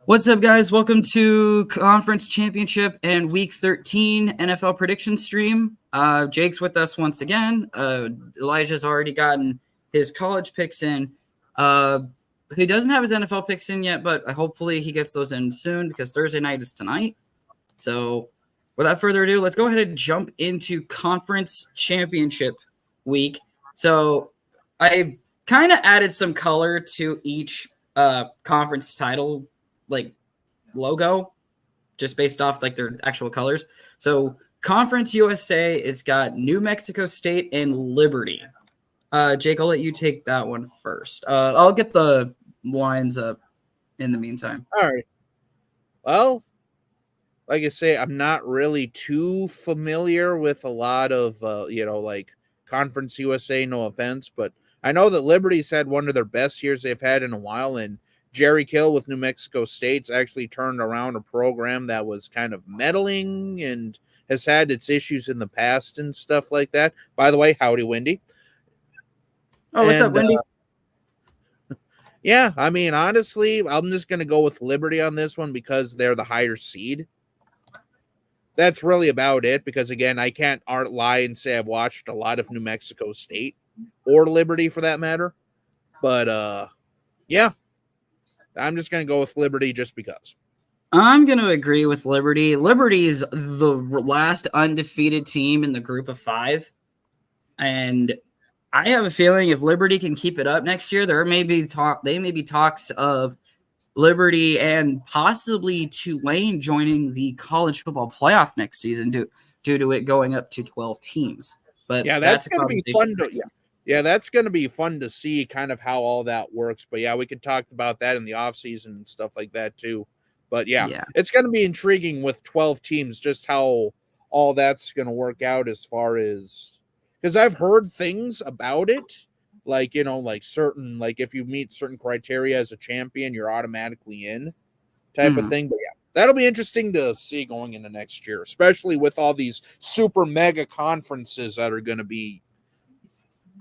What's up, guys? Welcome to Conference Championship and Week 13 NFL prediction stream. Jake's with us once again. Elijah's already gotten his college picks in. He doesn't have his NFL picks in yet, but hopefully he gets those in soon because Thursday night is tonight. So without further ado, let's go ahead and jump into Conference Championship Week. So I kind of added some color to each conference title logo just based off their actual colors. So Conference USA, it's got New Mexico State and Liberty. Jake, I'll let you take that one first. I'll get the lines up in the meantime. All right. Well, like I say, I'm not really too familiar with a lot of Conference USA, no offense, but I know that Liberty's had one of their best years they've had in a while, and Jerry Kill with New Mexico State's actually turned around a program that was kind of meddling and has had its issues in the past and stuff like that. By the way, howdy, Wendy. Oh, what's up, Wendy? Yeah, I mean, honestly, I'm just going to go with Liberty on this one because they're the higher seed. That's really about it because, again, I can't lie and say I've watched a lot of New Mexico State or Liberty for that matter. But, yeah. I'm just going to go with Liberty just because. I'm going to agree with Liberty. Liberty's the last undefeated team in the group of five. And I have a feeling if Liberty can keep it up next year, there may be talks of Liberty and possibly Tulane joining the college football playoff next season due to it going up to 12 teams. But yeah, that's going to be fun to Yeah, that's going to be fun to see kind of how all that works. But, yeah, we could talk about that in the offseason and stuff like that too. But, yeah. It's going to be intriguing with 12 teams just how all that's going to work out as far as – because I've heard things about it, certain – if you meet certain criteria as a champion, you're automatically in type of thing. But, yeah, that'll be interesting to see going into next year, especially with all these super mega conferences that are going to be –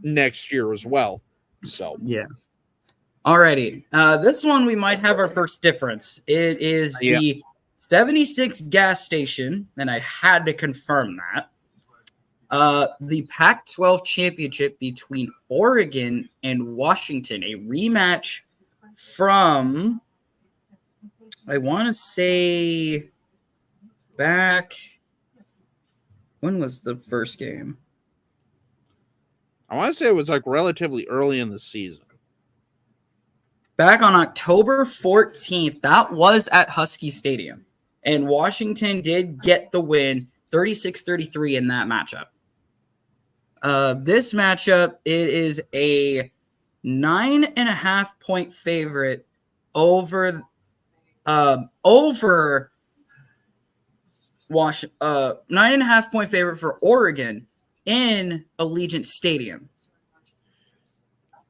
next year as well. So yeah. Alrighty. This one we might have our first difference. It is the 76 gas station, and I had to confirm that. The Pac-12 championship between Oregon and Washington, a rematch from I want to say back when was the first game? I want to say it was relatively early in the season. Back on October 14th, that was at Husky Stadium. And Washington did get the win 36-33 in that matchup. This matchup, it is a 9.5-point favorite over 9.5-point favorite for Oregon in Allegiant Stadium.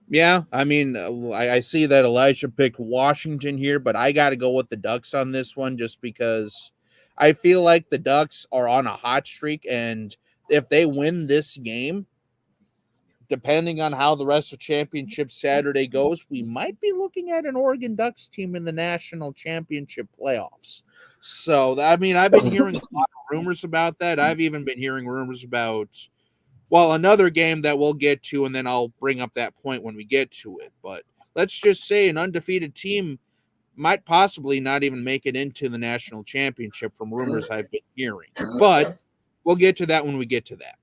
Yeah, I mean, I see that Elijah picked Washington here, but I got to go with the Ducks on this one just because I feel like the Ducks are on a hot streak, and if they win this game, depending on how the rest of championship Saturday goes, we might be looking at an Oregon Ducks team in the national championship playoffs. So, I mean, I've been hearing a lot of rumors about that. I've even been hearing rumors about another game that we'll get to, and then I'll bring up that point when we get to it. But let's just say an undefeated team might possibly not even make it into the national championship from rumors I've been hearing. But we'll get to that when we get to that.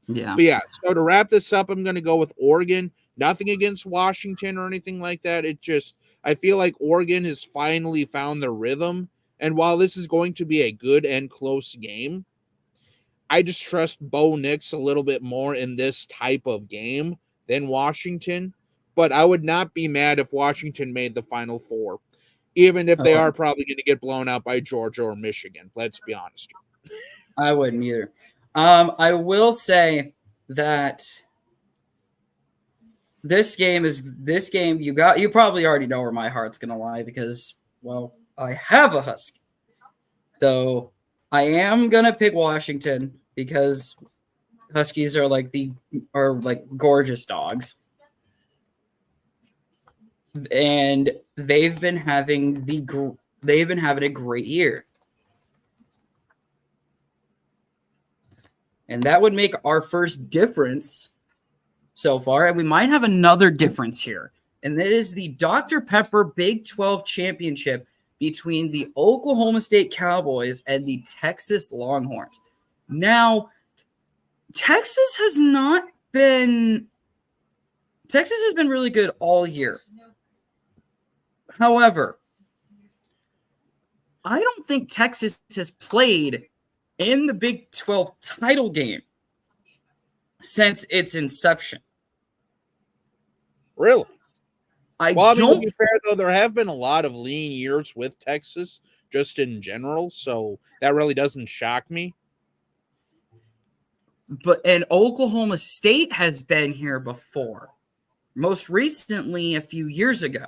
Yeah. But, yeah, so to wrap this up, I'm going to go with Oregon. Nothing against Washington or anything like that. It just – I feel like Oregon has finally found their rhythm. And while this is going to be a good and close game, I just trust Bo Nix a little bit more in this type of game than Washington. But I would not be mad if Washington made the Final Four, even if they are probably going to get blown out by Georgia or Michigan. Let's be honest. I wouldn't either. I will say that this game you probably already know where my heart's going to lie because, well, I have a Husky. So I am going to pick Washington because Huskies are gorgeous dogs. and they've been having a great year. And that would make our first difference so far. And we might have another difference here. And that is the Dr. Pepper Big 12 Championship between the Oklahoma State Cowboys and the Texas Longhorns. Now, Texas has been really good all year. However, I don't think Texas has played in the Big 12 title game since its inception. Really? I mean, don't. to be fair, though, there have been a lot of lean years with Texas, just in general, so that really doesn't shock me. And Oklahoma State has been here before, most recently a few years ago,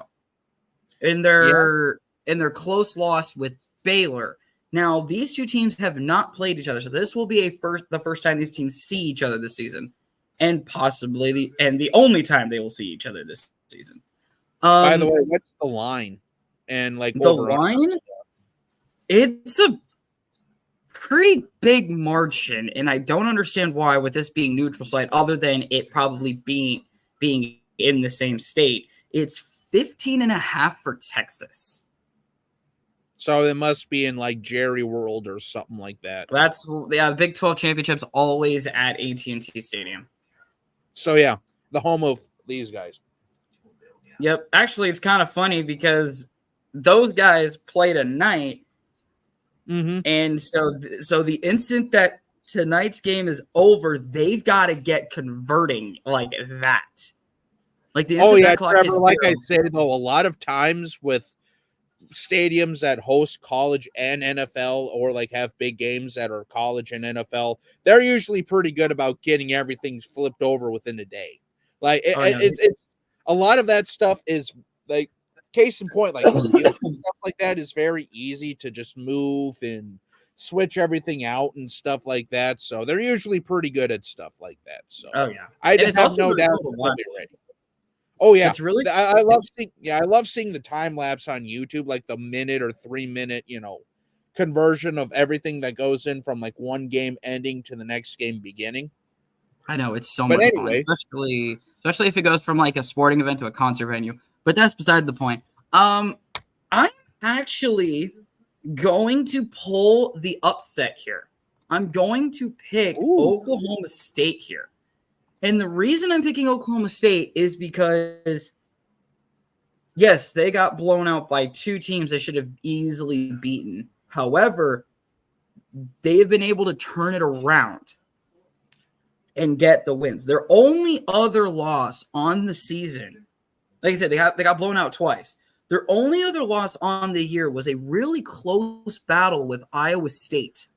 in their close loss with Baylor. Now, these two teams have not played each other, so this will be the first time these teams see each other this season, and possibly the only time they will see each other this season. By the way, what's the line? And like the line, it's a pretty big margin, and I don't understand why, with this being neutral site, other than it probably being in the same state. It's 15.5 for Texas. So it must be in like Jerry World or something like that. That's the Big 12 championships always at AT&T Stadium. So yeah, the home of these guys. Yep. Actually, it's kind of funny because those guys played a night. Mm-hmm. And so the instant that tonight's game is over, they've got to get converting like that. Like the instant that clock Trevor, hits like zero. I said, though, a lot of times with stadiums that host college and NFL, or like have big games that are college and NFL, they're usually pretty good about getting everything flipped over within a day. Like it's a lot of that stuff is like, case in point, like stuff like that is very easy to just move and switch everything out and stuff like that. So they're usually pretty good at stuff like that. So I have no doubt they'll be ready. Oh yeah, it's really. I love seeing the time lapse on YouTube, like the minute or 3 minute, conversion of everything that goes in from like one game ending to the next game beginning. I know, it's so much fun, especially if it goes from like a sporting event to a concert venue. But that's beside the point. I'm actually going to pull the upset here. I'm going to pick Oklahoma State here. And the reason I'm picking Oklahoma State is because, yes, they got blown out by two teams they should have easily beaten. However, they have been able to turn it around and get the wins. Their only other loss on the season, like I said, they got blown out twice. Their only other loss on the year was a really close battle with Iowa State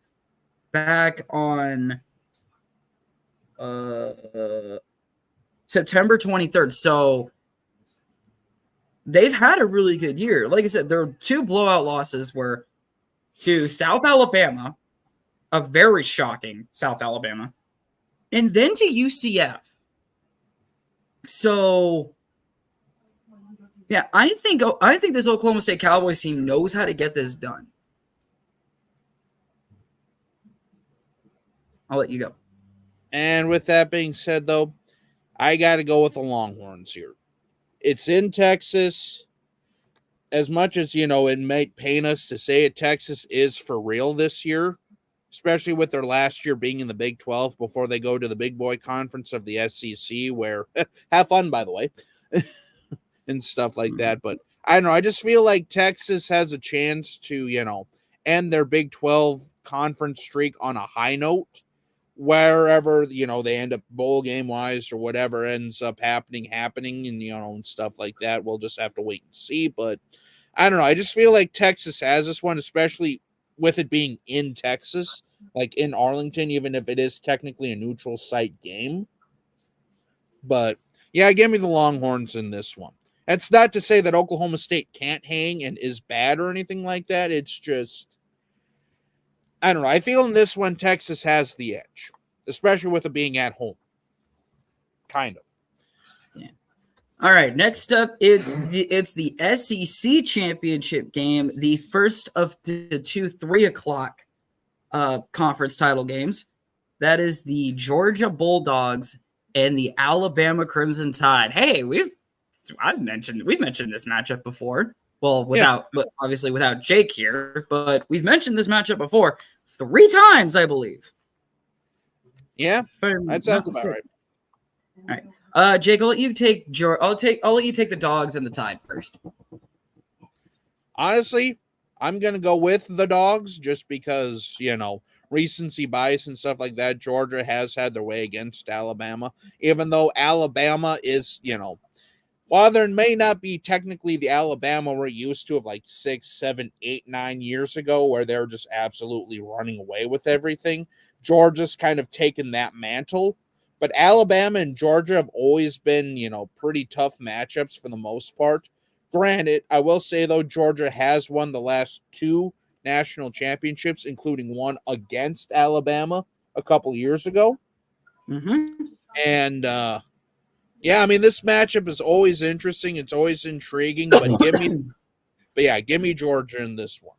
back on September 23rd. So they've had a really good year. Like I said, their two blowout losses were to South Alabama, a very shocking South Alabama, and then to UCF. So yeah, I think this Oklahoma State Cowboys team knows how to get this done. I'll let you go. And with that being said, though, I got to go with the Longhorns here. It's in Texas. As much as, it might pain us to say it, Texas is for real this year, especially with their last year being in the Big 12 before they go to the big boy conference of the SEC, where have fun, by the way, and stuff like that. But I don't know. I just feel like Texas has a chance to, end their Big 12 conference streak on a high note. Wherever, they end up bowl game wise or whatever ends up happening and, and stuff like that. We'll just have to wait and see. But I don't know. I just feel like Texas has this one, especially with it being in Texas, like in Arlington, even if it is technically a neutral site game. But yeah, give me the Longhorns in this one. That's not to say that Oklahoma State can't hang and is bad or anything like that. It's just, I don't know. I feel in this one, Texas has the edge, especially with it being at home. Kind of. Yeah. All right, next up it's the SEC championship game, the first of the 3 o'clock conference title games. That is the Georgia Bulldogs and the Alabama Crimson Tide. Hey, we've mentioned this matchup before. Well, but obviously without Jake here, but we've mentioned this matchup before 3 times, I believe. Yeah, that sounds about right. All right, Jake, I'll let you take I'll let you take the Dogs and the Tide first. Honestly, I'm gonna go with the Dogs just because recency bias and stuff like that. Georgia has had their way against Alabama, even though Alabama is while there may not be technically the Alabama we're used to of like 6, 7, 8, 9 years ago, where they're just absolutely running away with everything, Georgia's kind of taken that mantle. But Alabama and Georgia have always been, pretty tough matchups for the most part. Granted, I will say, though, Georgia has won the last 2 national championships, including one against Alabama a couple years ago. Mm-hmm. And, yeah, I mean, this matchup is always interesting. It's always intriguing, but give me Georgia in this one.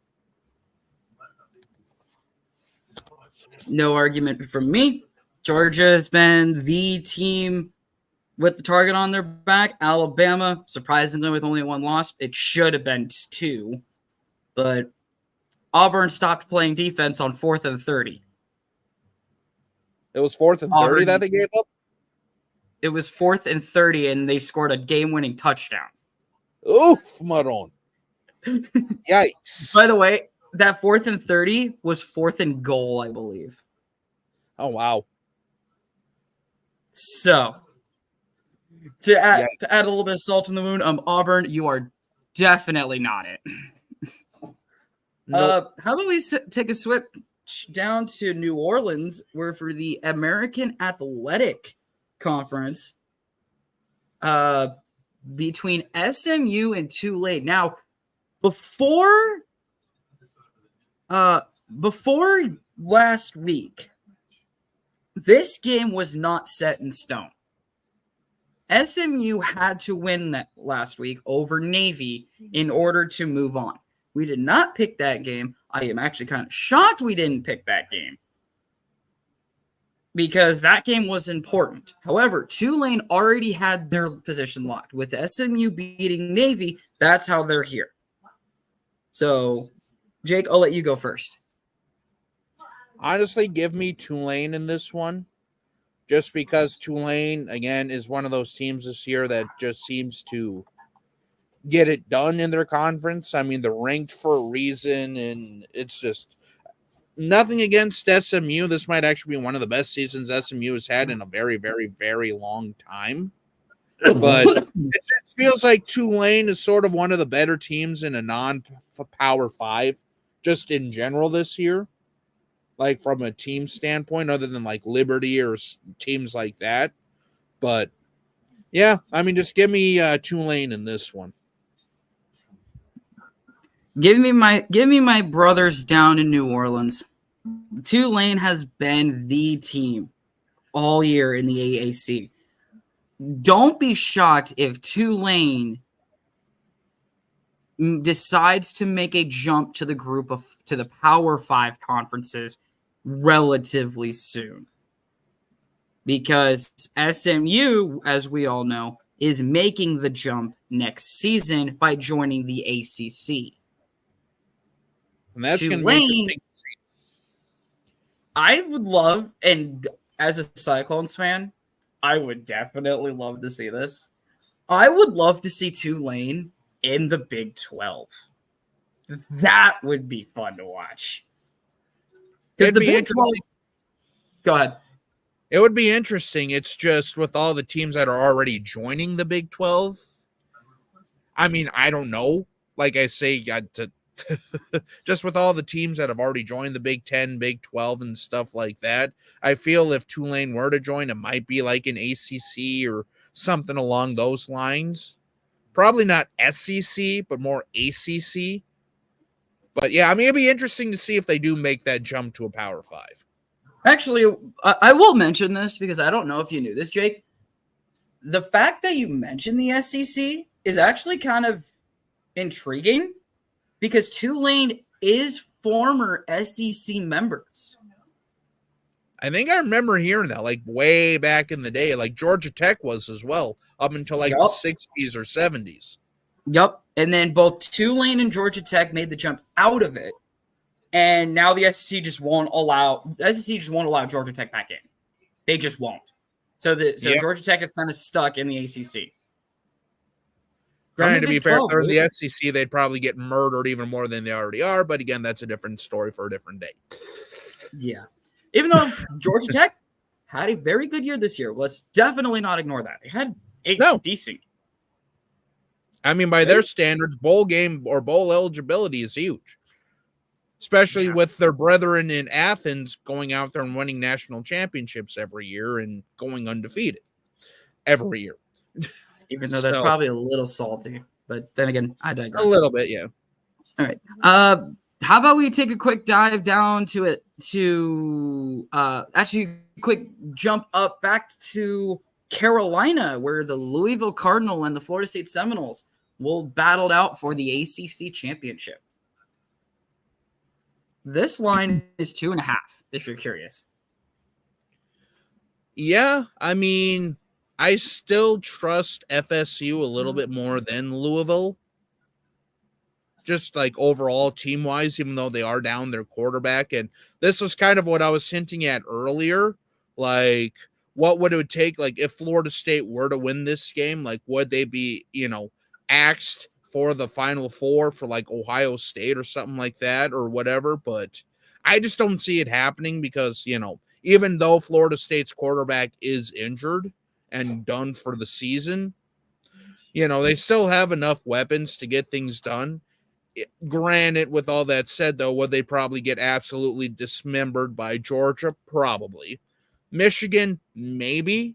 No argument from me. Georgia has been the team with the target on their back. Alabama, surprisingly, with only 1 loss. It should have been 2. But Auburn stopped playing defense on 4th and 30. It was 4th and 30 that they gave up? It was 4th and 30, and they scored a game-winning touchdown. Oof, Maron. Yikes. By the way, that 4th and 30 was 4th and goal, I believe. Oh, wow. So, to add a little bit of salt in the wound, Auburn, you are definitely not it. Nope. How about we take a switch down to New Orleans, where for the American Athletic Conference, between SMU and Tulane. Now, before last week, this game was not set in stone. SMU had to win that last week over Navy in order to move on. We did not pick that game. I am actually kind of shocked we didn't pick that game, because that game was important. However, Tulane already had their position locked. With SMU beating Navy, that's how they're here. So, Jake, I'll let you go first. Honestly, give me Tulane in this one. Just because Tulane, again, is one of those teams this year that just seems to get it done in their conference. I mean, they're ranked for a reason, and it's just nothing against SMU. This might actually be one of the best seasons SMU has had in a very, very, very long time. But it just feels like Tulane is sort of one of the better teams in a non-Power 5, just in general this year. Like from a team standpoint, other than like Liberty or teams like that. But yeah, I mean, just give me Tulane in this one. Give me my brothers down in New Orleans. Tulane has been the team all year in the AAC. Don't be shocked if Tulane decides to make a jump to the Power 5 conferences relatively soon. Because SMU, as we all know, is making the jump next season by joining the ACC. And that's going to be I would love, and as a Cyclones fan, I would definitely love to see this. I would love to see Tulane in the Big 12. That would be fun to watch. Because the Big 12... Go ahead. It would be interesting. It's just with all the teams that are already joining the Big 12. I mean, I don't know. Like I say, just with all the teams that have already joined the Big 10, Big 12, and stuff like that, I feel if Tulane were to join, it might be like an ACC or something along those lines. Probably not SEC, but more ACC. But yeah, I mean, it'd be interesting to see if they do make that jump to a Power 5. Actually, I will mention this because I don't know if you knew this, Jake. the fact that you mentioned the SEC is actually kind of intriguing because Tulane is former SEC members. I think I remember hearing that like way back in the day, like Georgia Tech was as well, up until like the 60s or 70s. Yep. And then both Tulane and Georgia Tech made the jump out of it. And now the SEC just won't allow Georgia Tech back in. They just won't. So Georgia Tech is kind of stuck in the ACC. Granted, to be fair, if they're in the SEC, they'd probably get murdered even more than they already are. But again, that's a different story for a different day. Yeah. Even though Georgia Tech had a very good year this year, let's definitely not ignore that. They had decent. I mean, by their standards, bowl game or bowl eligibility is huge. Especially with their brethren in Athens going out there and winning national championships every year and going undefeated every year. Even though that's probably a little salty. But then again, I digress. A little bit, yeah. All right. How about we take a quick dive down actually quick jump up back to Carolina, where the Louisville Cardinal and the Florida State Seminoles will battle out for the ACC championship. This line is 2.5, if you're curious. Yeah, I mean, I still trust FSU a little bit more than Louisville. Just like overall team-wise, even though they are down their quarterback. And this was kind of what I was hinting at earlier. Like, what would it take? Like, if Florida State were to win this game, like, would they be, axed for the Final Four for like Ohio State or something like that or whatever? But I just don't see it happening because, even though Florida State's quarterback is injured and done for the season, they still have enough weapons to get things done. Granted, with all that said, though, would they probably get absolutely dismembered by Georgia? Probably. Michigan, maybe.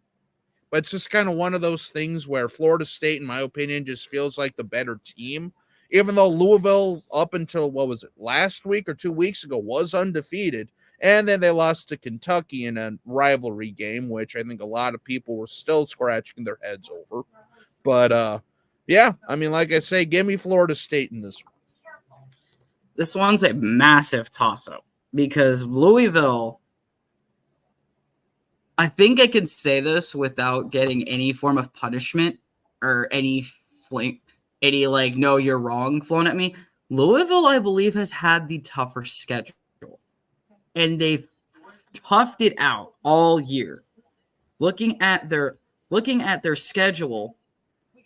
But it's just kind of one of those things where Florida State, in my opinion, just feels like the better team. Even though Louisville, up until, last week or 2 weeks ago, was undefeated. And then they lost to Kentucky in a rivalry game, which I think a lot of people were still scratching their heads over. But, yeah, I mean, like I say, give me Florida State in this one. This one's a massive toss-up because Louisville, I think I can say this without getting any form of punishment or any no, you're wrong flown at me. Louisville, I believe, has had the tougher schedule. And they've toughed it out all year. Looking at their schedule,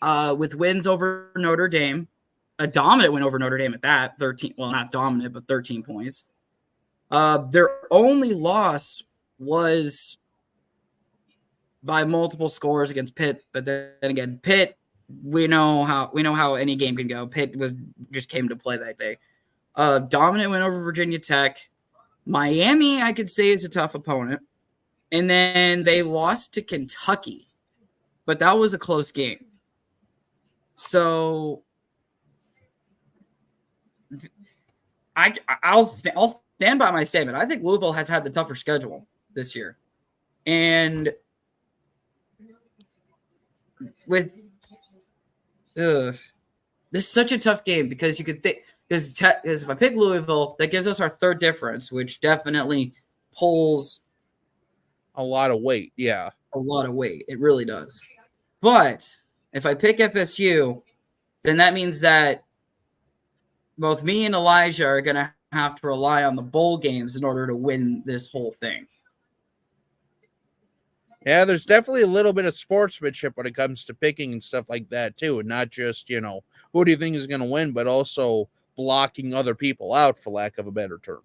with wins over Notre Dame, a dominant win over Notre Dame at that, 13. Well, not dominant, but 13 points. Their only loss was by multiple scores against Pitt, but then again, Pitt, we know how any game can go. Pitt just came to play that day. Dominant win over Virginia Tech. Miami, I could say, is a tough opponent. And then they lost to Kentucky, but that was a close game. So I'll stand by my statement. I think Louisville has had the tougher schedule this year. And with this is such a tough game because you could think because if I pick Louisville, that gives us our third difference, which definitely pulls a lot of weight. Yeah, a lot of weight. It really does. But if I pick FSU, then that means that both me and Elijah are going to have to rely on the bowl games in order to win this whole thing. Yeah, there's definitely a little bit of sportsmanship when it comes to picking and stuff like that, too. And not just, who do you think is going to win, but also blocking other people out, for lack of a better term.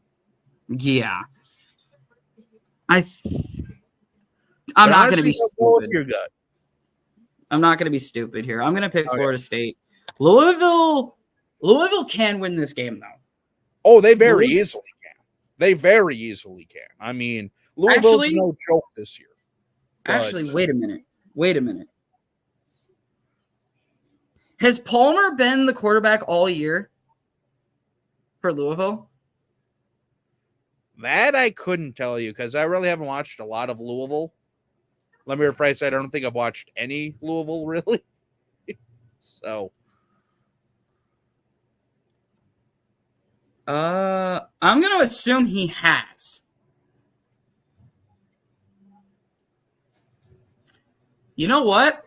Yeah. I'm not going to be stupid. Your gut. I'm not going to be stupid here. I'm going to pick Florida State. Louisville can win this game, though. Oh, they very easily can. They very easily can. I mean, Louisville's no joke this year. Actually, wait a minute. Has Palmer been the quarterback all year for Louisville? That I couldn't tell you because I really haven't watched a lot of Louisville. let me rephrase that. I don't think I've watched any Louisville really. So I'm gonna assume he has. You know what?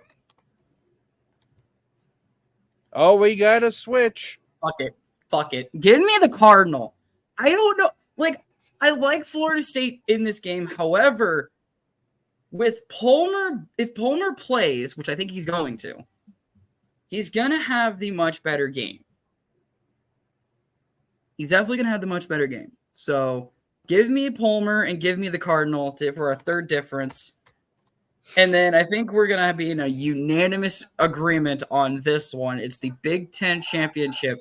oh, we got a switch. Fuck it. Fuck it. Give me the Cardinal. I don't know. Like, I like Florida State in this game. However, with Palmer, if Palmer plays, which I think he's going to, he's going to have the much better game. He's definitely going to have the much better game. So give me Palmer and give me the Cardinal for our third difference. And then I think we're going to be in a unanimous agreement on this one. It's the Big Ten championship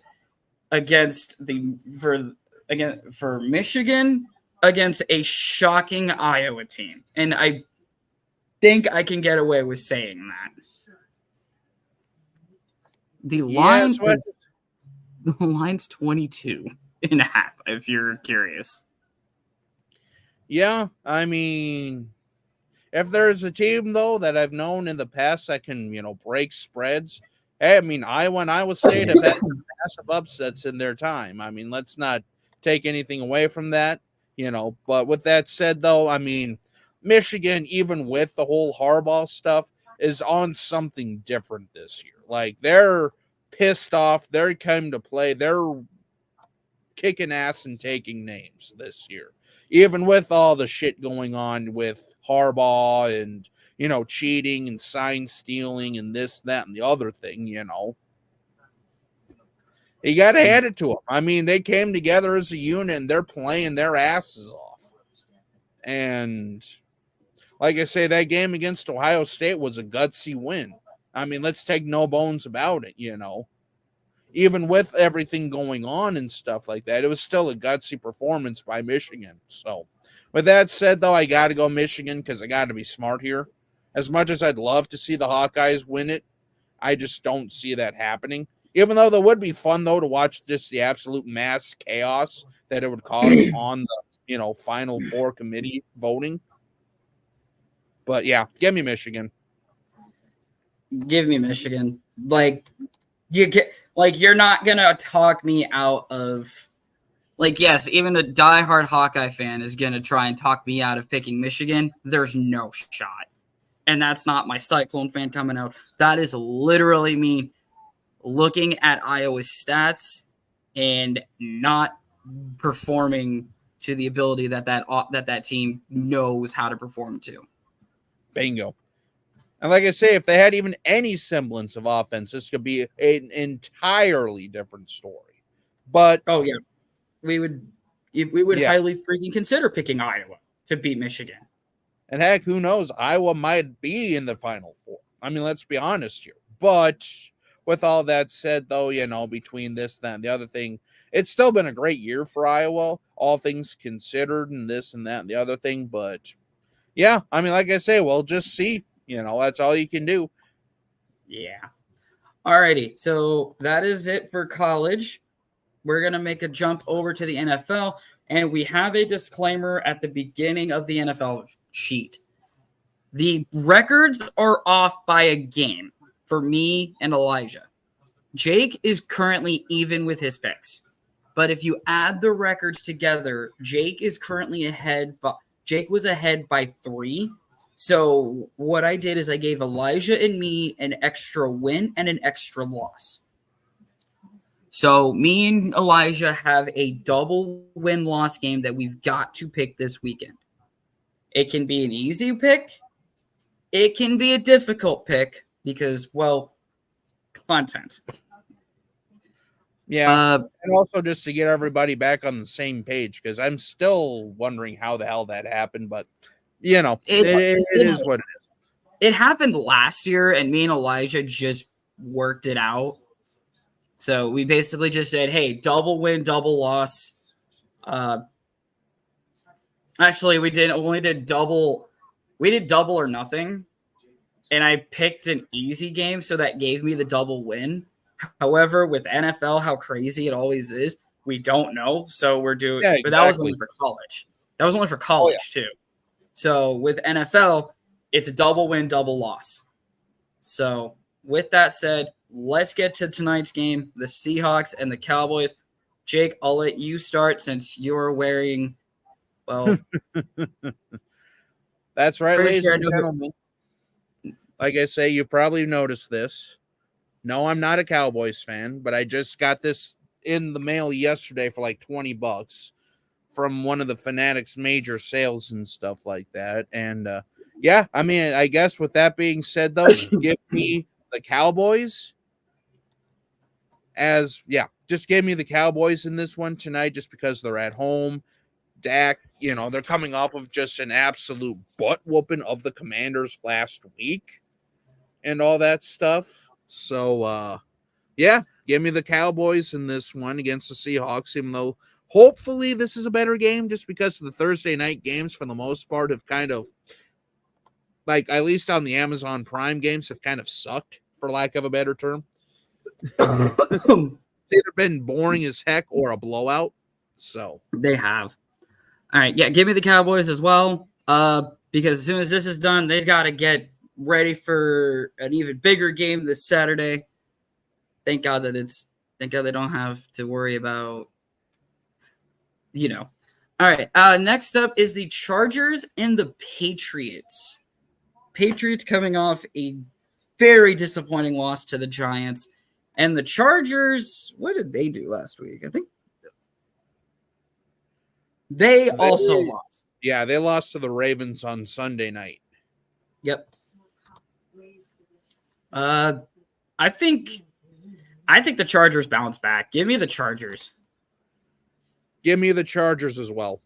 for Michigan against a shocking Iowa team. And I think I can get away with saying that. The line's 22.5, if you're curious. Yeah, I mean, if there's a team though that I've known in the past that can, break spreads, hey, I mean, Iowa and Iowa State have had massive upsets in their time. I mean, let's not take anything away from that, But with that said, though, I mean, Michigan, even with the whole Harbaugh stuff, is on something different this year. Like, they're pissed off. They're coming to play. They're kicking ass and taking names this year. Even with all the shit going on with Harbaugh and, cheating and sign stealing and this, that, and the other thing, You got to hand it to them. I mean, they came together as a unit and they're playing their asses off. And like I say, that game against Ohio State was a gutsy win. I mean, let's take no bones about it, Even with everything going on and stuff like that, it was still a gutsy performance by Michigan. So, with that said, though, I got to go Michigan because I got to be smart here. As much as I'd love to see the Hawkeyes win it, I just don't see that happening. Even though that would be fun, though, to watch just the absolute mass chaos that it would cause on the, Final Four committee voting. But, yeah, give me Michigan. Give me Michigan. You're not going to talk me out of yes, even a diehard Hawkeye fan is going to try and talk me out of picking Michigan. There's no shot. And that's not my Cyclone fan coming out. That is literally me looking at Iowa's stats and not performing to the ability that team knows how to perform to. Bingo. And like I say, if they had even any semblance of offense, this could be an entirely different story. But oh yeah, we would highly freaking consider picking Iowa to beat Michigan. And heck, who knows? Iowa might be in the Final Four. I mean, let's be honest here. But with all that said, though, between this, that, and the other thing, it's still been a great year for Iowa, all things considered, and this and that and the other thing. But yeah, I mean, like I say, we'll just see. That's all you can do. Yeah. Alrighty. So that is it for college. We're going to make a jump over to the NFL, and we have a disclaimer at the beginning of the NFL sheet. The records are off by a game for me and Elijah. Jake is currently even with his picks. But if you add the records together, Jake is currently ahead. But Jake was ahead by 3. So what I did is I gave Elijah and me an extra win and an extra loss. So me and Elijah have a double win-loss game that we've got to pick this weekend. It can be an easy pick. It can be a difficult pick because, well, content. Yeah, and also just to get everybody back on the same page because I'm still wondering how the hell that happened, but it is what it is. It happened last year, and me and Elijah just worked it out. So we basically just said, hey, double win, double loss. Actually, we did double or nothing. And I picked an easy game, so that gave me the double win. However, with NFL, how crazy it always is, we don't know. So we're doing, but that was only for college. That was only for college too. So with NFL, it's a double win, double loss. So with that said, let's get to tonight's game, the Seahawks and the Cowboys. Jake, I'll let you start since you're wearing, well, that's right, pretty ladies sure I and know gentlemen. Like I say, you've probably noticed this. No, I'm not a Cowboys fan, but I just got this in the mail yesterday for like $20 from one of the Fanatics major sales and stuff like that. And yeah, I mean, I guess with that being said, though, give me the Cowboys just give me the Cowboys in this one tonight just because they're at home. Dak, they're coming off of just an absolute butt whooping of the Commanders last week and all that stuff. So, yeah, give me the Cowboys in this one against the Seahawks, even though hopefully this is a better game just because the Thursday night games, for the most part, have kind of, like, at least on the Amazon Prime games, have kind of sucked, for lack of a better term. It's either been boring as heck or a blowout. So they have. All right, yeah, give me the Cowboys as well. Because as soon as this is done, they've got to get ready for an even bigger game this Saturday. Thank God they don't have to worry about, All right, next up is the Chargers and the Patriots. Patriots coming off a very disappointing loss to the Giants. And the Chargers, what did they do last week? I think they also lost. Yeah, they lost to the Ravens on Sunday night. Yep. I think the Chargers bounce back. Give me the Chargers. Give me the Chargers as well.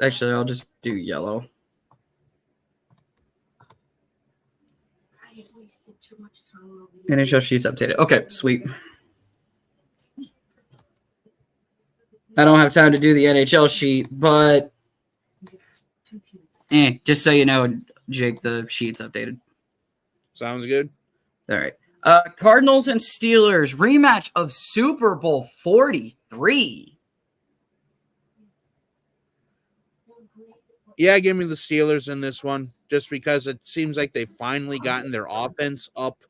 Actually, I'll just do yellow. NHL sheets updated. Okay, sweet. I don't have time to do the NHL sheet, but just so you know, Jake, the sheet's updated. Sounds good. All right. Cardinals and Steelers rematch of Super Bowl 43. Yeah, give me the Steelers in this one, just because it seems like they've finally gotten their offense up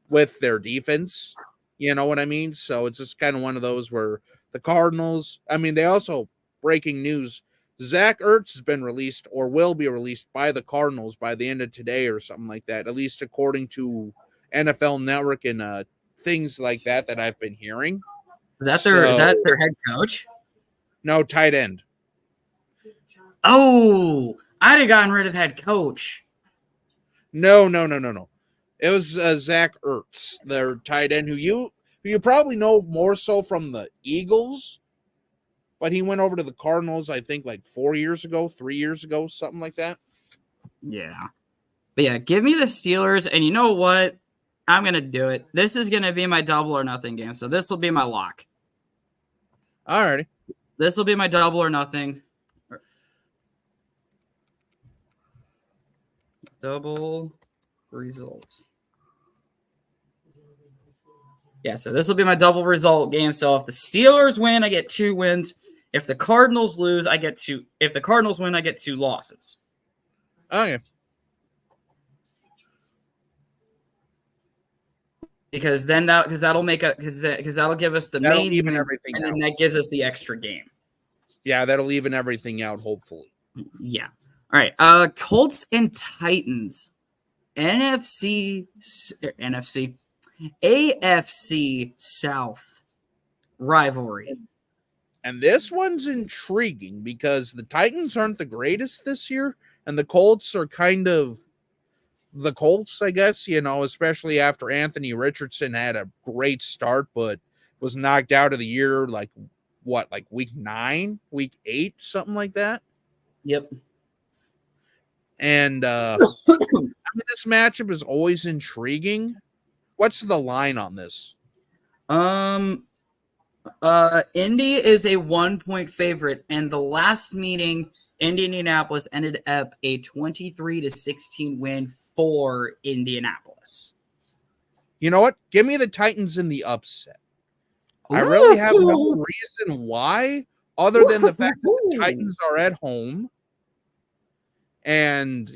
with their defense. You know what I mean? So it's just kind of one of those where the Cardinals, I mean, they also, breaking news, Zach Ertz has been released or will be released by the Cardinals by the end of today or something like that, at least according to NFL Network and things like that I've been hearing. Is that their head coach? No, tight end. Oh, I'd have gotten rid of head coach. No. It was Zach Ertz, their tight end, who you probably know more so from the Eagles, but he went over to the Cardinals, I think, like 3 years ago, something like that. Yeah. But yeah, give me the Steelers, and you know what? I'm going to do it. This is going to be my double or nothing game, so this will be my lock. Alrighty. This will be my double or nothing. Double result. Yeah, so this will be my double result game. So if the Steelers win, I get 2 wins. If the Cardinals lose, I get 2. If the Cardinals win, I get 2 losses. Okay. Because then that'll make because that'll give us the main even everything, and then that gives us the extra game. Yeah, that'll even everything out, hopefully. Yeah. All right. Colts and Titans. AFC South rivalry. And this one's intriguing because the Titans aren't the greatest this year, and the Colts are kind of the Colts, I guess, especially after Anthony Richardson had a great start, but was knocked out of the year like week 9, week 8, something like that. Yep. And this matchup is always intriguing. What's the line on this? Indy is a 1-point favorite, and the last meeting, Indianapolis ended up a 23-16 win for Indianapolis. You know what? Give me the Titans in the upset. Ooh. I really have no reason why, other than the fact that the Titans are at home. And,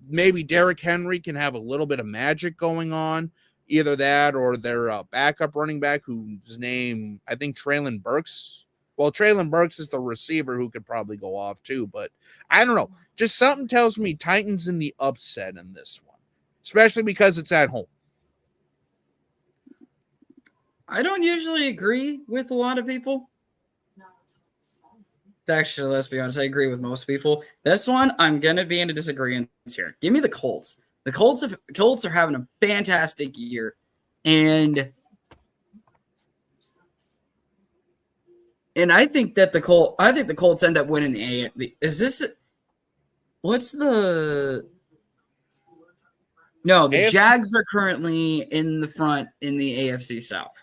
maybe Derrick Henry can have a little bit of magic going on. Either that or their backup running back, whose name, I think, Traylon Burks. Well, Traylon Burks is the receiver who could probably go off too. But I don't know. Just something tells me Titans in the upset in this one, especially because it's at home. I don't usually agree with a lot of people. Actually, let's be honest, I agree with most people. This one, I'm going to be in a disagreement here. Give me the Colts. The Colts are having a fantastic year. And I think that the Colts end up winning the AFC. Is this what's the No, the AFC? Jags are currently in the front in the AFC South.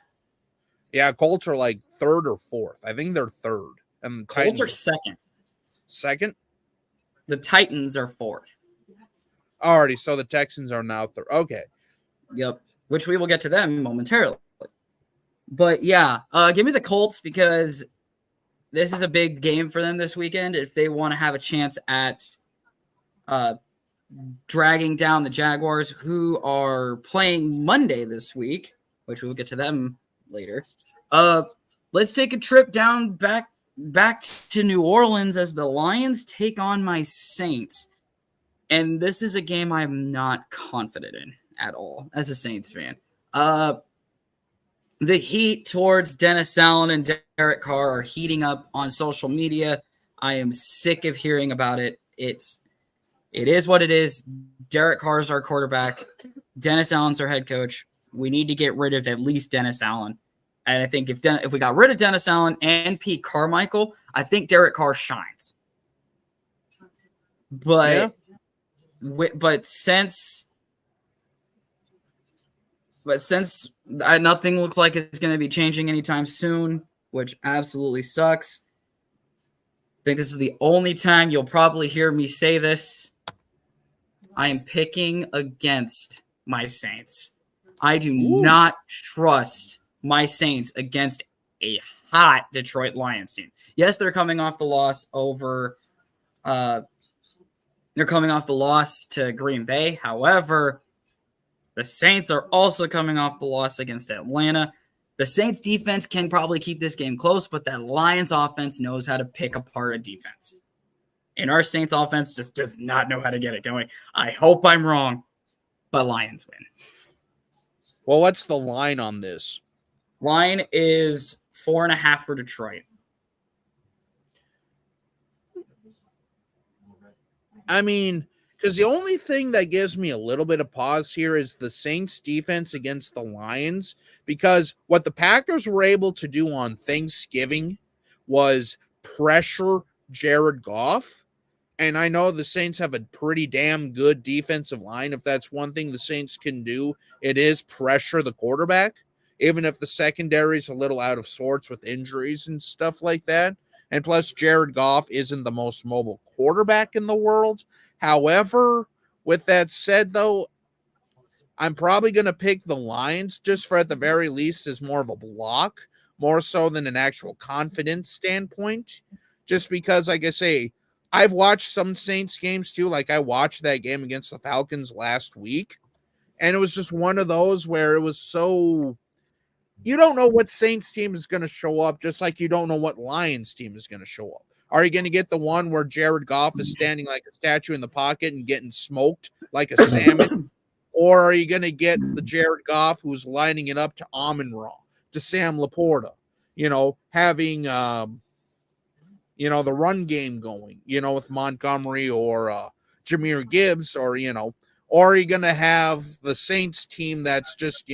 Yeah, Colts are like third or fourth. I think they're third. And the Colts are second. Second? The Titans are fourth. Alrighty, so the Texans are now third. Okay. Yep, which we will get to them momentarily. But yeah, give me the Colts because this is a big game for them this weekend if they want to have a chance at dragging down the Jaguars, who are playing Monday this week, which we will get to them later. Let's take a trip down back to New Orleans as the Lions take on my Saints. And this is a game I'm not confident in at all as a Saints fan. The heat towards Dennis Allen and Derek Carr are heating up on social media. I am sick of hearing about it. It is what it is. Derek Carr is our quarterback. Dennis Allen's our head coach. We need to get rid of at least Dennis Allen. And I think if we got rid of Dennis Allen and Pete Carmichael, I think Derek Carr shines. But since nothing looks like it's going to be changing anytime soon, which absolutely sucks. I think this is the only time you'll probably hear me say this. I am picking against my Saints. I do not trust my Saints against a hot Detroit Lions team. Yes, they're coming off the loss to Green Bay. However, the Saints are also coming off the loss against Atlanta. The Saints defense can probably keep this game close, but that Lions offense knows how to pick apart a defense. And our Saints offense just does not know how to get it going. I hope I'm wrong, but Lions win. Well, what's the line on this? Line is 4.5 for Detroit. I mean, because the only thing that gives me a little bit of pause here is the Saints defense against the Lions, because what the Packers were able to do on Thanksgiving was pressure Jared Goff. And I know the Saints have a pretty damn good defensive line. If that's one thing the Saints can do, it is pressure the quarterback, even if the secondary is a little out of sorts with injuries and stuff like that. And plus, Jared Goff isn't the most mobile quarterback in the world. However, with that said, though, I'm probably going to pick the Lions just for at the very least as more of a block, more so than an actual confidence standpoint. Just because, like I say, I've watched some Saints games too. Like I watched that game against the Falcons last week, and it was just one of those where it was so you don't know what Saints team is going to show up, just like you don't know what Lions team is going to show up. Are you going to get the one where Jared Goff is standing like a statue in the pocket and getting smoked like a salmon? Or are you going to get the Jared Goff who's lining it up to Amon-Ra, to Sam Laporta, having the run game going, with Montgomery or Jahmyr Gibbs, or are you going to have the Saints team that's just,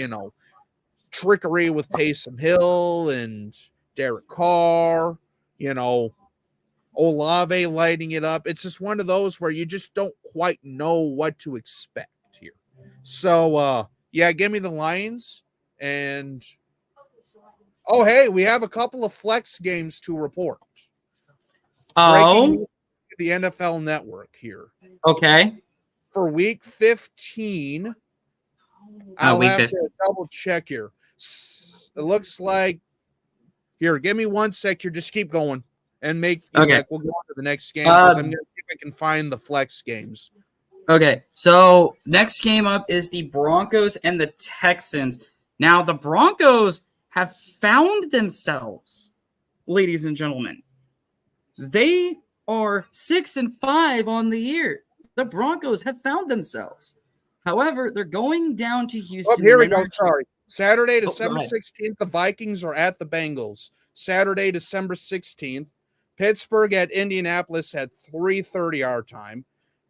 trickery with Taysom Hill and Derek Carr, Olave lighting it up. It's just one of those where you just don't quite know what to expect here. So, give me the Lions. And, hey, we have a couple of flex games to report. Breaking the NFL Network here. Okay. For week 15, I'll have to double check here. It looks like, here, give me 1 sec here. Just keep going. and make Okay. we'll go on to the next game because I'm Um, gonna see if I can find the flex games. Okay, so next game up is the Broncos and the Texans. Now, the Broncos have found themselves, ladies and gentlemen. They are 6-5 on the year. The Broncos have found themselves. However, they're going down to Oh, Houston. here we in go. NRG. Sorry. Saturday, Go December ahead. 16th, the Vikings are at the Bengals. Saturday, December 16th, Pittsburgh at Indianapolis at 3:30 our time.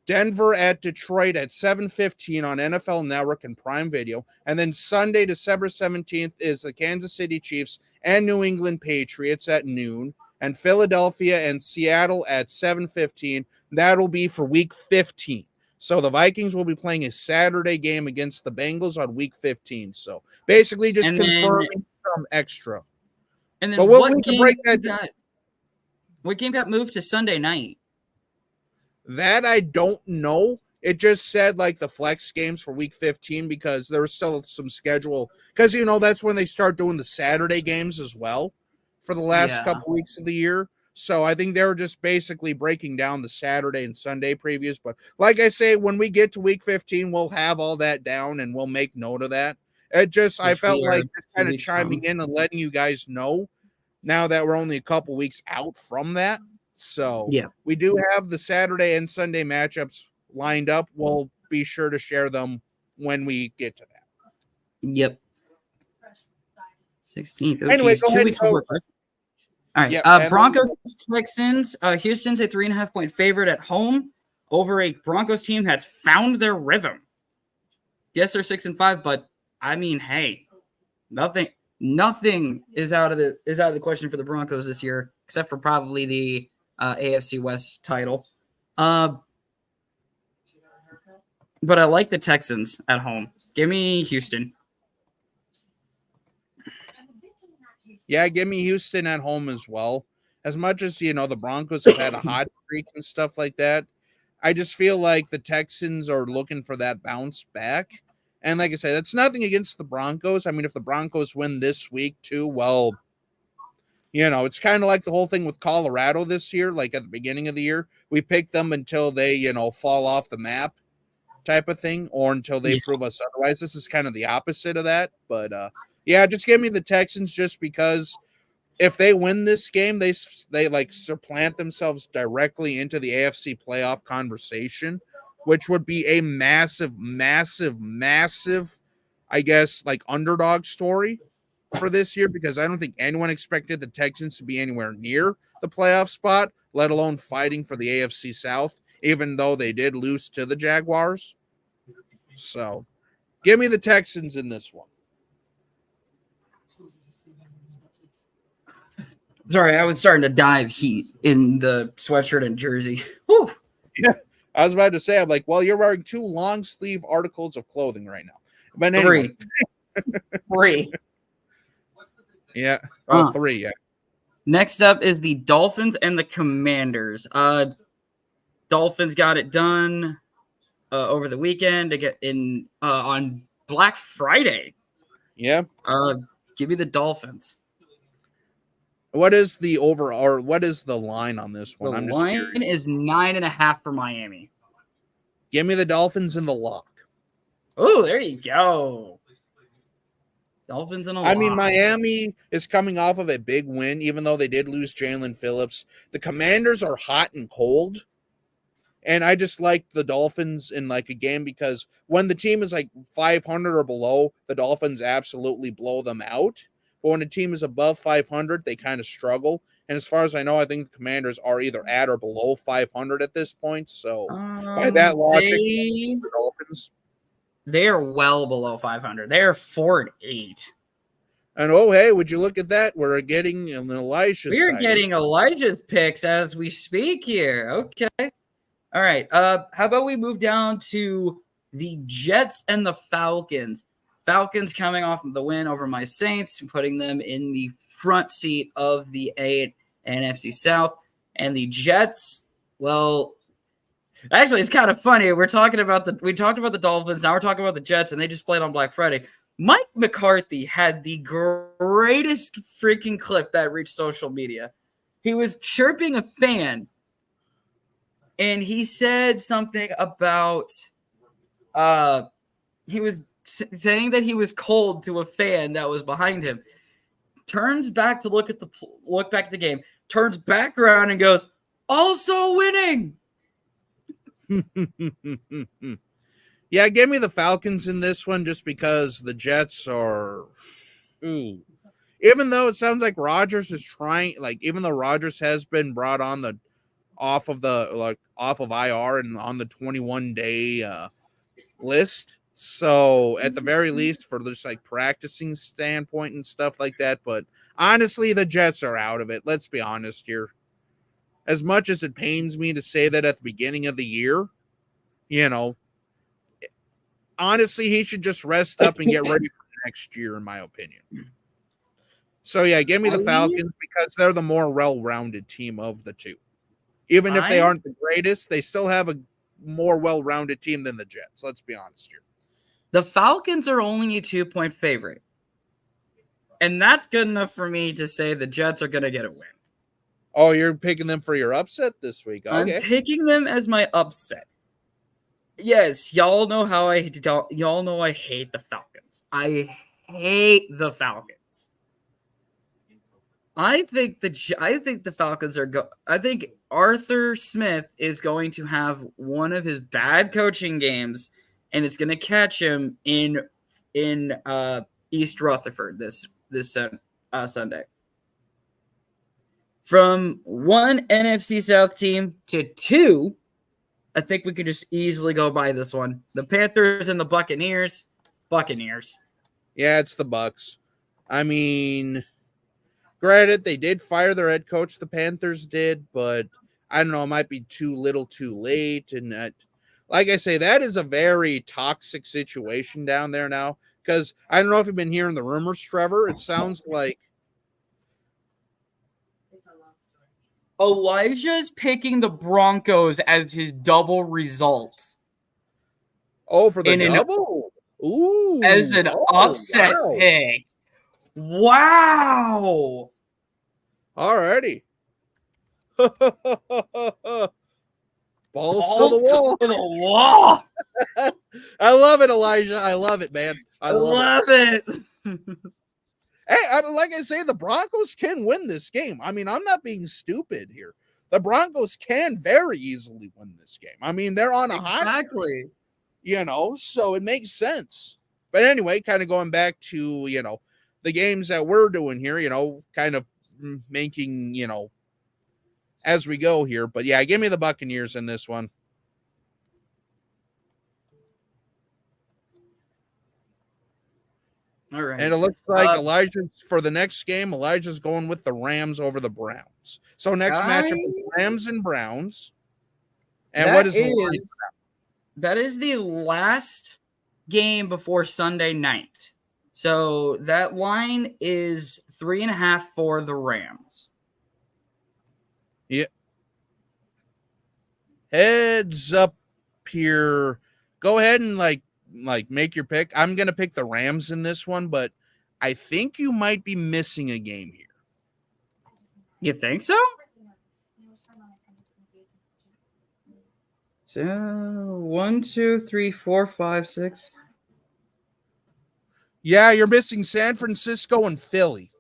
Denver at Detroit at 7:15 on NFL Network and Prime Video. And then Sunday, December 17th is the Kansas City Chiefs and New England Patriots at noon. And Philadelphia and Seattle at 7:15. That'll be for week 15. So the Vikings will be playing a Saturday game against the Bengals on week 15. So basically just And then, confirming some extra. and But then we can break that down. what game got moved to Sunday night? That I don't know. It just said like the flex games for week 15 because there was still some schedule. Because, that's when they start doing the Saturday games as well for the last couple weeks of the year. So I think they were just basically breaking down the Saturday and Sunday previews. But like I say, when we get to week 15, we'll have all that down and we'll make note of that. I felt like just kind of chiming in and letting you guys know now that we're only a couple weeks out from that. So we do have the Saturday and Sunday matchups lined up. We'll be sure to share them when we get to that. Yep. 16th. Oh, anyway, geez, 2 weeks before Christmas. All right. Yep, Broncos, Texans. Houston's a 3.5-point favorite at home over a Broncos team that's found their rhythm. Yes, they're 6-5, but I mean, hey, nothing is out of the question for the Broncos this year, except for probably the AFC West title. But I like the Texans at home. Give me Houston. Yeah, give me Houston at home as well. As much as, the Broncos have had a hot streak and stuff like that, I just feel like the Texans are looking for that bounce back. And like I said, that's nothing against the Broncos. I mean, if the Broncos win this week too, well, it's kind of like the whole thing with Colorado this year. Like at the beginning of the year, we picked them until they, fall off the map type of thing, or until they prove us otherwise. This is kind of the opposite of that. But just give me the Texans just because if they win this game, they like supplant themselves directly into the AFC playoff conversation, which would be a massive, I guess, like underdog story for this year, because I don't think anyone expected the Texans to be anywhere near the playoff spot, let alone fighting for the AFC South, even though they did lose to the Jaguars. So give me the Texans in this one. Sorry, I was starting to dive heat in the sweatshirt and jersey. Whew. Yeah, I was about to say, I'm like, well, you're wearing 2 long sleeve articles of clothing right now. But anyway. 3. Yeah. 3, yeah. Next up is the Dolphins and the Commanders. Dolphins got it done over the weekend to get in on Black Friday. Yeah. Give me the Dolphins. What is the what is the line on this one? The line is 9.5 for Miami. Give me the Dolphins in the lock. Oh, there you go. Dolphins in a lock. I mean, Miami is coming off of a big win, even though they did lose Jalen Phillips. The Commanders are hot and cold. And I just like the Dolphins in like a game because when the team is like 500 or below, the Dolphins absolutely blow them out. But when a team is above 500, they kind of struggle. And as far as I know, I think the Commanders are either at or below 500 at this point. So by that logic, the Dolphins. They are well below 500. They are 4-8. And hey, would you look at that? We're getting an Elijah. We're getting Elijah's picks as we speak here. Okay. All right. How about we move down to the Jets and the Falcons? Falcons coming off of the win over my Saints, putting them in the front seat of the NFC South. And the Jets, well, actually, it's kind of funny. We talked about the Dolphins. Now we're talking about the Jets, and they just played on Black Friday. Mike McCarthy had the greatest freaking clip that reached social media. he was chirping a fan, and he said something about he was saying that he was cold to a fan that was behind him. Turns back to look back at the game. Turns back around and goes, "Also winning." Yeah, give me the Falcons in this one just because the Jets are. Ooh. Even though it sounds like Rodgers is trying, like even though Rodgers has been brought on off of IR and on the 21-day list. So at the very least, for just like practicing standpoint and stuff like that. But honestly, the Jets are out of it. Let's be honest here. As much as it pains me to say that at the beginning of the year, honestly, he should just rest up and get ready for next year, in my opinion. So yeah, give me the Falcons because they're the more well-rounded team of the two. Even if they aren't the greatest, they still have a more well-rounded team than the Jets. Let's be honest here. The Falcons are only a 2-point favorite. And that's good enough for me to say the Jets are going to get a win. Oh, you're picking them for your upset this week. Okay. I'm picking them as my upset. Yes, y'all know I hate the Falcons. I hate the Falcons. I think the Falcons I think Arthur Smith is going to have one of his bad coaching games, and it's going to catch him in East Rutherford this Sunday. From one NFC South team to two, I think we could just easily go by this one. The Panthers and the Buccaneers. Yeah, it's the Bucs. I mean, granted, they did fire their head coach, the Panthers did, but I don't know, it might be too little too late. And like I say, that is a very toxic situation down there now. Because I don't know if you've been hearing the rumors, Trevor. It sounds like Elijah's picking the Broncos as his double result. Oh, for the double? Ooh. As an upset pick. Wow. Alrighty. Balls to the wall. I love it, Elijah. I love it, man. I love it. Hey, like I say, the Broncos can win this game. I mean, I'm not being stupid here. The Broncos can very easily win this game. I mean, they're on a hot streak, so it makes sense. But anyway, kind of going back to, the games that we're doing here, kind of making, as we go here. But yeah, give me the Buccaneers in this one. All right. And it looks like Elijah's going with the Rams over the Browns. So next matchup is Rams and Browns. And what is the line for that? That is the last game before Sunday night. So that line is 3.5 for the Rams. Yeah. Heads up here. Go ahead and make your pick. I'm going to pick the Rams in this one, but I think you might be missing a game here. You think so? So 1, 2, 3, 4, 5, 6. Yeah, you're missing San Francisco and Philly.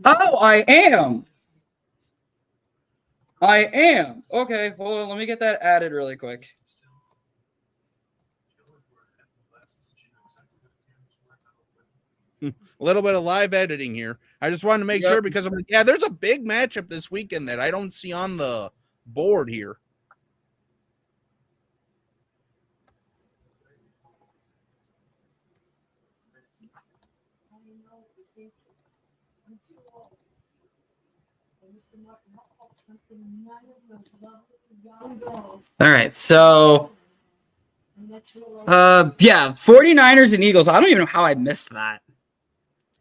Oh, I am. Okay, hold on. Let me get that added really quick. A little bit of live editing here. I just wanted to make sure because I'm like, yeah, there's a big matchup this weekend that I don't see on the board here. All right, so 49ers and Eagles. I don't even know how I missed that.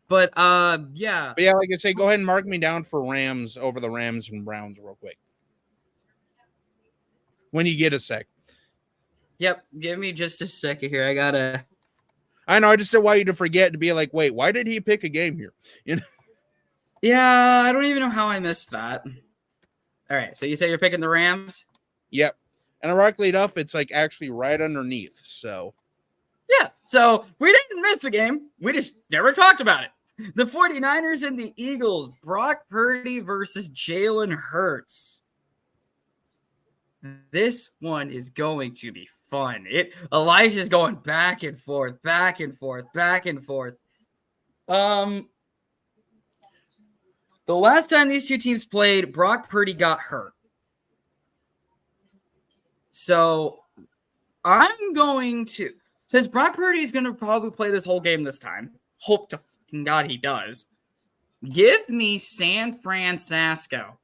But yeah. But yeah, like I say, go ahead and mark me down for Rams over the Rams and Browns real quick. When you get a sec. Yep, give me just a second here. I gotta I know. I just didn't want you to forget to be like, wait, why did he pick a game here? You know? Yeah, I don't even know how I missed that. All right, so you say you're picking the Rams? Yep. And ironically enough, it's like actually right underneath. So Yeah, so we didn't miss a game. We just never talked about it. The 49ers and the Eagles, Brock Purdy versus Jalen Hurts. This one is going to be fun. Elijah's going back and forth, back and forth, back and forth. The last time these two teams played, Brock Purdy got hurt. So I'm going to, since Brock Purdy is going to probably play this whole game this time, hope to fucking God he does, give me San Francisco.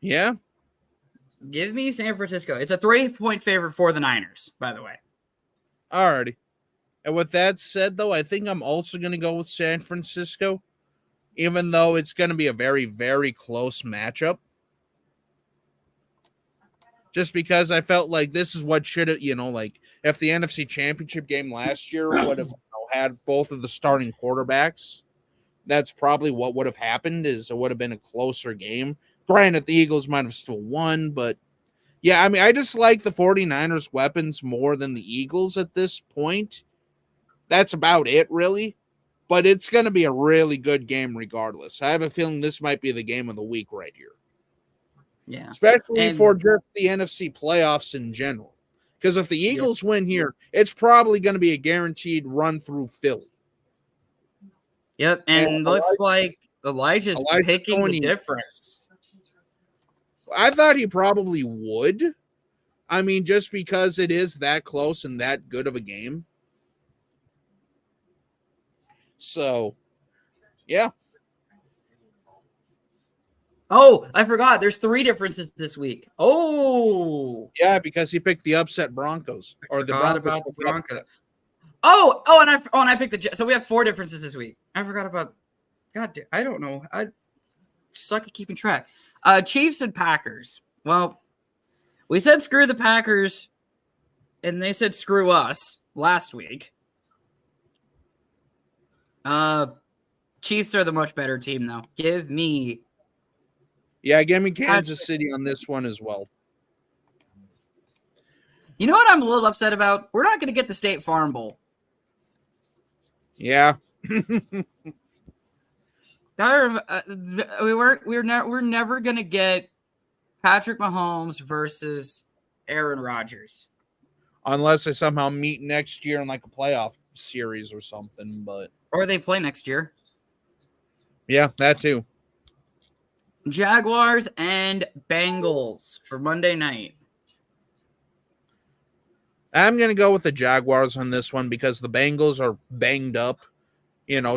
yeah. Give me San Francisco. It's a 3-point favorite for the Niners, by the way. Alrighty. And with that said, though, I think I'm also going to go with San Francisco, even though it's going to be a very, very close matchup. Just because I felt like this is what should have, like if the NFC Championship game last year would have had both of the starting quarterbacks, that's probably what would have happened. Is it would have been a closer game. Granted, the Eagles might have still won, but yeah, I mean, I just like the 49ers weapons more than the Eagles at this point. That's about it, really. But it's going to be a really good game regardless. I have a feeling this might be the game of the week right here. Yeah. Especially for just the NFC playoffs in general. Because if the Eagles win here, it's probably going to be a guaranteed run through Philly. Yep, and looks like Elijah's picking the difference. I thought he probably would. I mean, just because it is that close and that good of a game. So, yeah. Oh, I forgot. There's 3 differences this week. Oh. Yeah, because he picked the upset Broncos. Or the Broncos. About the Broncos. And I picked the Jets. So we have 4 differences this week. I forgot about. God, I don't know. I suck at keeping track. Chiefs and Packers. Well, we said screw the Packers, and they said screw us last week. Chiefs are the much better team, though. Give me Kansas City on this one as well. You know what I'm a little upset about? We're not going to get the State Farm Bowl. Yeah. We're never going to get Patrick Mahomes versus Aaron Rodgers. Unless they somehow meet next year in like a playoff series or something, or they play next year. Yeah, that too. Jaguars and Bengals for Monday night. I'm going to go with the Jaguars on this one because the Bengals are banged up.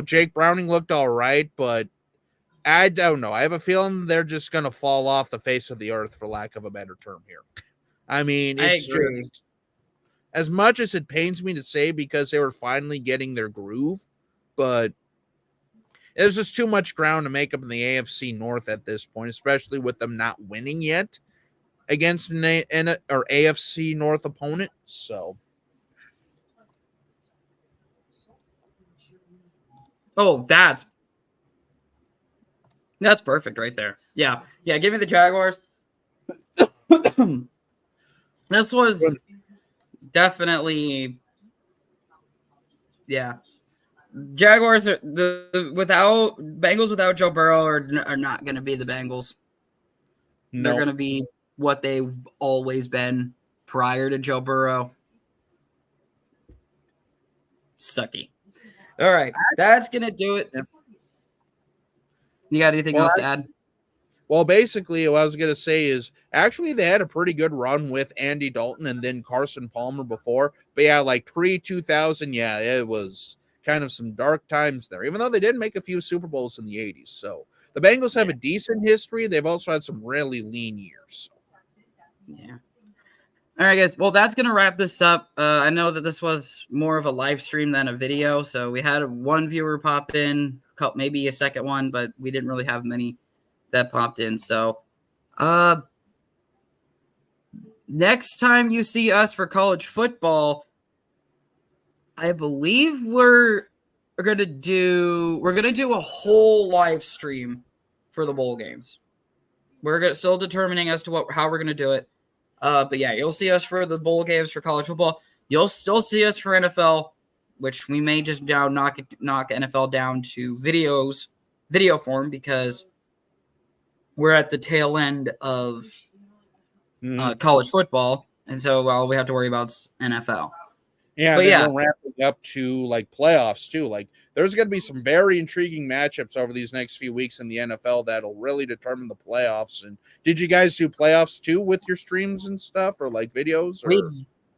Jake Browning looked all right, but I don't know. I have a feeling they're just going to fall off the face of the earth, for lack of a better term here. I mean, it's just, as much as it pains me to say because they were finally getting their groove, but there's just too much ground to make up in the AFC North at this point, especially with them not winning yet against an AFC North opponent. So, that's perfect right there. Yeah, give me the Jaguars. This was definitely, Jaguars are Bengals without Joe Burrow are not going to be the Bengals. No. They're going to be what they've always been prior to Joe Burrow. Sucky. All right, that's going to do it. You got anything else to add? Well, basically, what I was going to say is actually they had a pretty good run with Andy Dalton and then Carson Palmer before. But yeah, like pre-2000, it was kind of some dark times there, even though they did make a few Super Bowls in the 80s. So the Bengals have a decent history. They've also had some really lean years. Yeah. All right, guys. Well, that's going to wrap this up. I know that this was more of a live stream than a video. So we had one viewer pop in, maybe a second one, but we didn't really have many that popped in. So next time you see us for college football, I believe we're gonna do a whole live stream for the bowl games. We're still determining as to how we're gonna do it. But yeah, you'll see us for the bowl games for college football. You'll still see us for NFL, which we may just now knock NFL down to video form, because we're at the tail end of college football, and so all we have to worry about is NFL. Yeah, But then yeah, we're ramping up to like playoffs too. Like there's going to be some very intriguing matchups over these next few weeks in the NFL that'll really determine the playoffs. And did you guys do playoffs too with your streams and stuff, or like videos? Or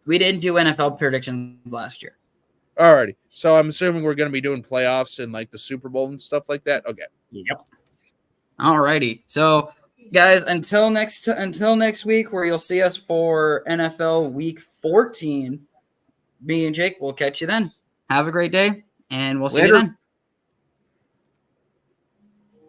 we didn't do NFL predictions last year. Alrighty, so I'm assuming we're going to be doing playoffs and like the Super Bowl and stuff like that. Okay. Yep. Alrighty. So, guys, until next week, where you'll see us for NFL Week 14. Me and Jake will catch you then. Have a great day, and we'll see you then.